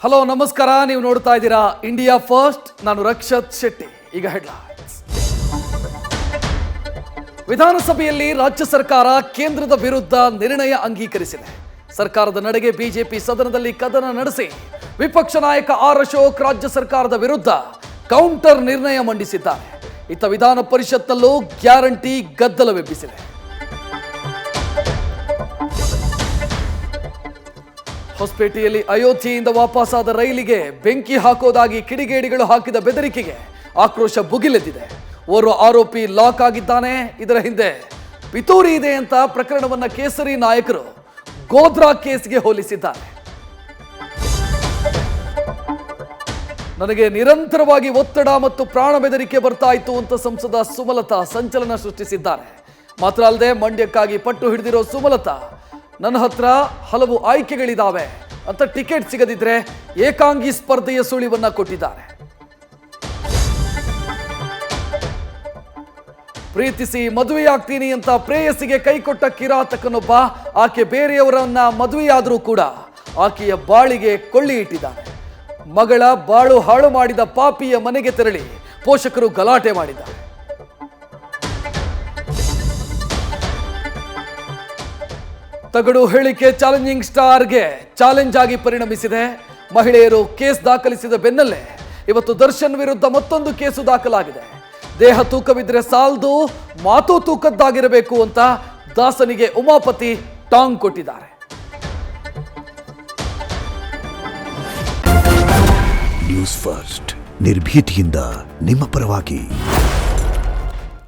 Hello ನಮಸ್ಕಾರ, ನೀವು ನೋಡ್ತಾ ಇದ್ದೀರಾ ಇಂಡಿಯಾ ಫಸ್ಟ್. ನಾನು ರಕ್ಷತ್ ಶೆಟ್ಟಿ. ಈಗ ಹೆಡ್ಲೈನ್ಸ್. ವಿಧಾನಸಭೆಯಲ್ಲಿ ರಾಜ್ಯ ಸರ್ಕಾರ ಕೇಂದ್ರದ ವಿರುದ್ಧ ನಿರ್ಣಯ ಅಂಗೀಕರಿಸಿದೆ. ಸರ್ಕಾರದ ನಡೆಗೆ ಬಿಜೆಪಿ ಸದನದಲ್ಲಿ ಕದನ ನಡೆಸಿ ವಿಪಕ್ಷ ನಾಯಕ ಆರ್ ಅಶೋಕ್ ರಾಜ್ಯ ಸರ್ಕಾರದ ವಿರುದ್ಧ ಕೌಂಟರ್ ನಿರ್ಣಯ ಮಂಡಿಸಿದ್ದಾರೆ. ಇತ್ತ ವಿಧಾನ ಪರಿಷತ್ನಲ್ಲೂ ಗ್ಯಾರಂಟಿ ಗದ್ದಲವೆಬ್ಬಿಸಿದೆ. ಹೊಸಪೇಟೆಯಲ್ಲಿ ಅಯೋಧ್ಯೆಯಿಂದ ವಾಪಸ್ಸಾದ ರೈಲಿಗೆ ಬೆಂಕಿ ಹಾಕೋದಾಗಿ ಕಿಡಿಗೇಡಿಗಳು ಹಾಕಿದ ಬೆದರಿಕೆಗೆ ಆಕ್ರೋಶ ಭುಗಿಲೆದ್ದಿದೆ. ಓರ್ವ ಆರೋಪಿ ಲಾಕ್ ಆಗಿದ್ದಾನೆ. ಇದರ ಹಿಂದೆ ಪಿತೂರಿ ಇದೆ ಅಂತ ಪ್ರಕರಣವನ್ನ ಕೇಸರಿ ನಾಯಕರು ಗೋಧ್ರಾ ಕೇಸ್ಗೆ ಹೋಲಿಸಿದ್ದಾರೆ. ನನಗೆ ನಿರಂತರವಾಗಿ ಒತ್ತಡ ಮತ್ತು ಪ್ರಾಣ ಬೆದರಿಕೆ ಬರ್ತಾ ಇತ್ತು ಅಂತ ಸಂಸದ ಸುಮಲತಾ ಸಂಚಲನ ಸೃಷ್ಟಿಸಿದ್ದಾರೆ. ಮಾತ್ರ ಅಲ್ಲದೆ ಮಂಡ್ಯಕ್ಕಾಗಿ ಪಟ್ಟು ಹಿಡಿದಿರೋ ಸುಮಲತಾ, ನನ್ನ ಹತ್ರ ಹಲವು ಆಯ್ಕೆಗಳಿದಾವೆ ಅಂತ ಟಿಕೆಟ್ ಸಿಗದಿದ್ರೆ ಏಕಾಂಗಿ ಸ್ಪರ್ಧೆಯ ಸುಳಿವನ್ನ ಕೊಟ್ಟಿದ್ದಾರೆ. ಪ್ರೀತಿಸಿ ಮದುವೆಯಾಗ್ತೀನಿ ಅಂತ ಪ್ರೇಯಸಿಗೆ ಕೈಕೊಟ್ಟ ಕಿರಾತಕನೊಬ್ಬ ಆಕೆ ಬೇರೆಯವರನ್ನ ಮದುವೆಯಾದರೂ ಕೂಡ ಆಕೆಯ ಬಾಳಿಗೆ ಕೊಳ್ಳಿ ಇಟ್ಟಿದ್ದಾನೆ. ಮಗಳ ಬಾಳು ಹಾಳು ಮಾಡಿದ ಪಾಪಿಯ ಮನೆಗೆ ತೆರಳಿ ಪೋಷಕರು ಗಲಾಟೆ ಮಾಡಿದ್ದಾರೆ. ತಗಡು ಹೇಳಿಕೆ ಚಾಲೆಂಜಿಂಗ್ ಸ್ಟಾರ್ಗೆ ಚಾಲೆಂಜ್ ಆಗಿ ಪರಿಣಮಿಸಿದೆ. ಮಹಿಳೆಯರು ಕೇಸ್ ದಾಖಲಿಸಿದ ಬೆನ್ನಲ್ಲೇ ಇವತ್ತು ದರ್ಶನ್ ವಿರುದ್ಧ ಮತ್ತೊಂದು ಕೇಸು ದಾಖಲಾಗಿದೆ. ದೇಹ ತೂಕವಿದ್ರೆ ಸಾಲದು, ಮಾತು ತೂಕದ್ದಾಗಿರಬೇಕು ಅಂತ ದಾಸನಿಗೆ ಉಮಾಪತಿ ಟಾಂಗ್ ಕೊಟ್ಟಿದ್ದಾರೆ. ನ್ಯೂಸ್ ಫಸ್ಟ್, ನಿರ್ಭೀತಿಯಿಂದ ನಿಮ್ಮ ಪರವಾಗಿ.